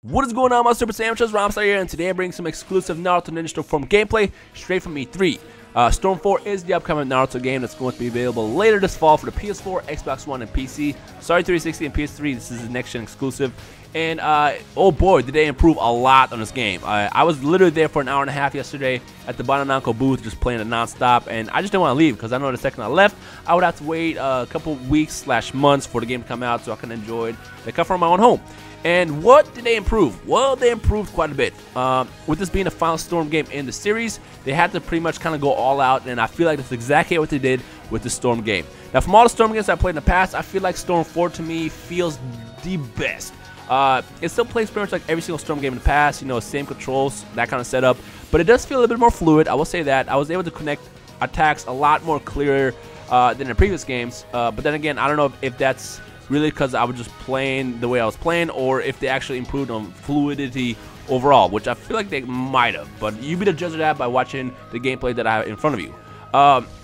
What is going on, my super sandwiches? Rhymestyle here, and today I bring some exclusive Naruto Ninja Storm gameplay straight from E3. Storm 4 is the upcoming Naruto game that's going to be available later this fall for the PS4, Xbox One, and PC. Sorry, 360 and PS3. This is a next-gen exclusive. And oh boy, did they improve a lot on this game. I was literally there for an hour and a half yesterday at the Banananko booth, just playing it non-stop, and I just didn't want to leave because I know the second I left, I would have to wait a couple weeks/months for the game to come out so I can enjoy the comfort of my own home. And what did they improve? Well, they improved quite a bit. With this being the final Storm game in the series, they had to pretty much kind of go all out, and I feel like that's exactly what they did with the Storm game. Now, from all the Storm games I played in the past, I feel like Storm 4 to me feels the best. It still plays pretty much like every single Storm game in the past, you know, same controls, that kind of setup, but it does feel a little bit more fluid. I will say that. I was able to connect attacks a lot more clearer than the previous games, but then again, I don't know if that's really because I was just playing the way I was playing, or if they actually improved on fluidity overall, which I feel like they might have, but you be the judge of that by watching the gameplay that I have in front of you.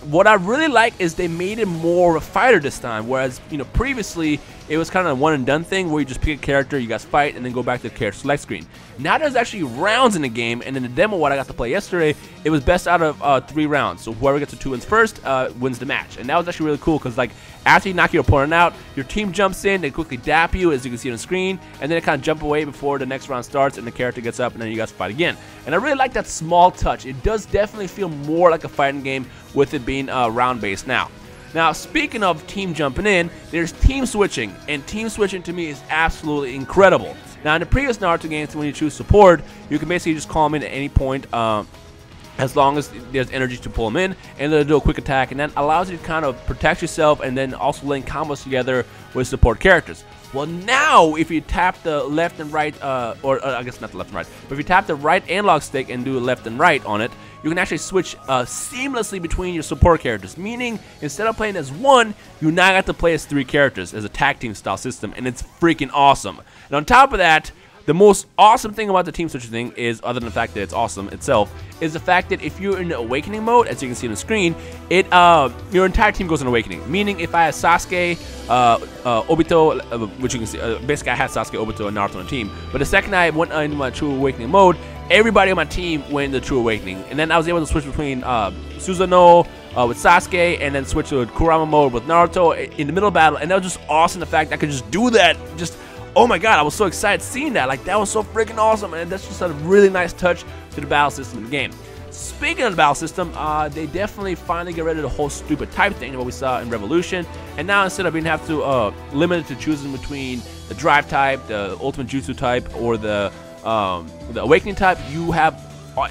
What I really like is they made it more of a fighter this time, whereas, you know, previously it was kind of a one and done thing where you just pick a character, you guys fight, and then go back to the character select screen. Now there's actually rounds in the game, and in the demo what I got to play yesterday, it was best out of 3 rounds. So whoever gets to 2 wins first wins the match, and that was actually really cool because, like, after you knock your opponent out, your team jumps in, they quickly dap you, as you can see on the screen, and then they kind of jump away before the next round starts, and the character gets up, and then you guys fight again. And I really like that small touch. It does definitely feel more like a fighting game with it being round-based now. Now, speaking of team jumping in, there's team switching, and team switching to me is absolutely incredible. Now, in the previous Naruto games, when you choose support, you can basically just call them in at any point, as long as there's energy to pull them in, and they'll do a quick attack, and that allows you to kind of protect yourself and then also link combos together with support characters. Well, now if you tap the left and right, I guess not the left and right, but if you tap the right analog stick and do left and right on it, you can actually switch seamlessly between your support characters, meaning instead of playing as one, you now got to play as 3 characters as a tag team style system, and it's freaking awesome. And on top of that, the most awesome thing about the team switching thing is, other than the fact that it's awesome itself, is the fact that if you're in the awakening mode, as you can see on the screen, your entire team goes in awakening. Meaning, if I had Sasuke, Obito, which you can see, basically I had Sasuke, Obito, and Naruto on the team. But the second I went into my true awakening mode, everybody on my team went into true awakening, and then I was able to switch between Susanoo with Sasuke, and then switch to Kurama mode with Naruto in the middle of battle, and that was just awesome. The fact that I could just do that, just. Oh my god, I was so excited seeing that. Like, that was so freaking awesome, and that's just a really nice touch to the battle system in the game. Speaking of the battle system, they definitely finally get rid of the whole stupid type thing that we saw in Revolution, and now instead of being have to limit it to choosing between the drive type, the ultimate jutsu type, or the awakening type, you have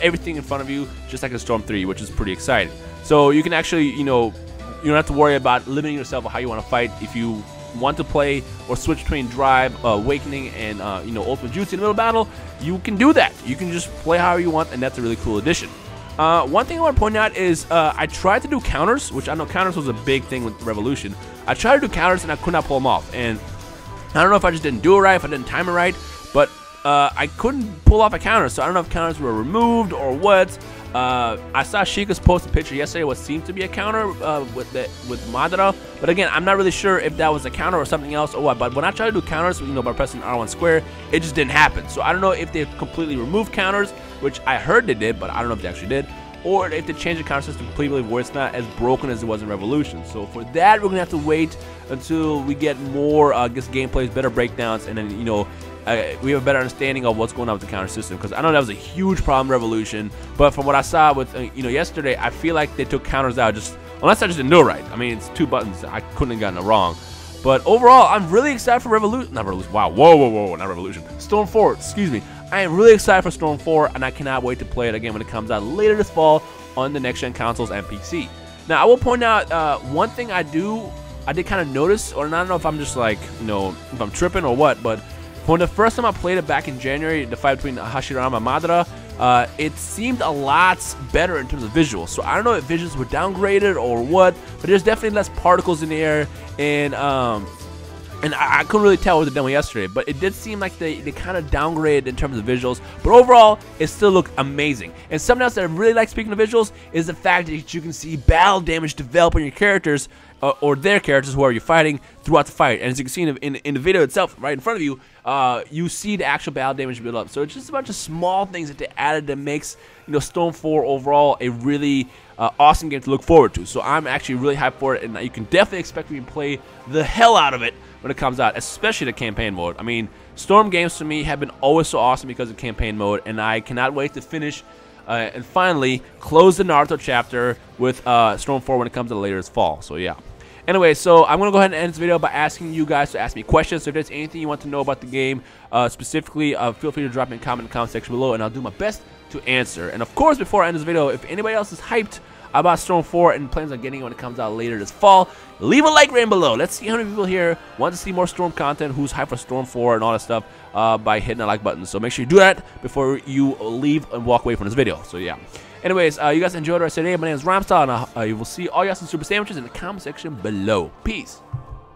everything in front of you, just like in Storm 3, which is pretty exciting. So you can actually, you know, you don't have to worry about limiting yourself on how you want to fight. If you want to play or switch between drive, awakening, and you know, ultimate jutsu in the middle of battle, you can do that. You can just play however you want, and that's a really cool addition. One thing I want to point out is I tried to do counters, which I know counters was a big thing with Revolution. I tried to do counters and I could not pull them off, and I don't know if I just didn't do it right, if I didn't time it right, but I couldn't pull off a counter, so I don't know if counters were removed or what. I saw Sheikah's post a picture yesterday what seemed to be a counter with Madara, but again, I'm not really sure if that was a counter or something else or what. But when I tried to do counters, you know, by pressing R1 square, it just didn't happen. So I don't know if they completely removed counters, which I heard they did, but I don't know if they actually did, or if they changed the counter system completely where it's not as broken as it was in Revolution. So for that, we're gonna have to wait until we get more, I guess, gameplays, better breakdowns, and then, you know, we have a better understanding of what's going on with the counter system, because I know that was a huge problem in Revolution, but from what I saw with you know, yesterday, I feel like they took counters out, just unless I just didn't do it right. I mean, it's 2 buttons, I couldn't have gotten it wrong. But overall, I'm really excited for Revolution. Not Revolution. Wow, whoa, not Revolution. Storm 4. Excuse me. I am really excited for Storm 4, and I cannot wait to play it again when it comes out later this fall on the next-gen consoles and PC. Now, I will point out one thing I did kind of notice, or I don't know if I'm just like, you know, if I'm tripping or what, but when the first time I played it back in January, the fight between Hashirama and Madara, it seemed a lot better in terms of visuals. So I don't know if visuals were downgraded or what, but there's definitely less particles in the air, and And I couldn't really tell with the demo yesterday, but it did seem like they kind of downgraded in terms of visuals. But overall, it still looked amazing. And something else that I really like, speaking of visuals, is the fact that you can see battle damage develop on your characters, or their characters, whoever you're fighting, throughout the fight. And as you can see in the video itself, right in front of you, you see the actual battle damage build up. So it's just a bunch of small things that they added that makes, you know, Storm 4 overall a really awesome game to look forward to. So I'm actually really hyped for it, and you can definitely expect me to play the hell out of it when it comes out, especially the campaign mode. I mean, Storm games for me have been always so awesome because of campaign mode, and I cannot wait to finish and finally close the Naruto chapter with Storm 4 when it comes to later this fall. So yeah. Anyway, so I'm going to go ahead and end this video by asking you guys to ask me questions. So if there's anything you want to know about the game specifically, feel free to drop me a comment in the comment section below, and I'll do my best to answer. And of course, before I end this video, if anybody else is hyped about Storm 4 and plans on getting it when it comes out later this fall, leave a like rating below. Let's see how many people here want to see more Storm content, who's hyped for Storm 4 and all that stuff, by hitting the like button. So make sure you do that before you leave and walk away from this video. So yeah. Anyways, you guys enjoyed the rest of the day. My name is Rhymestyle, and you will see all your awesome super sandwiches in the comment section below. Peace.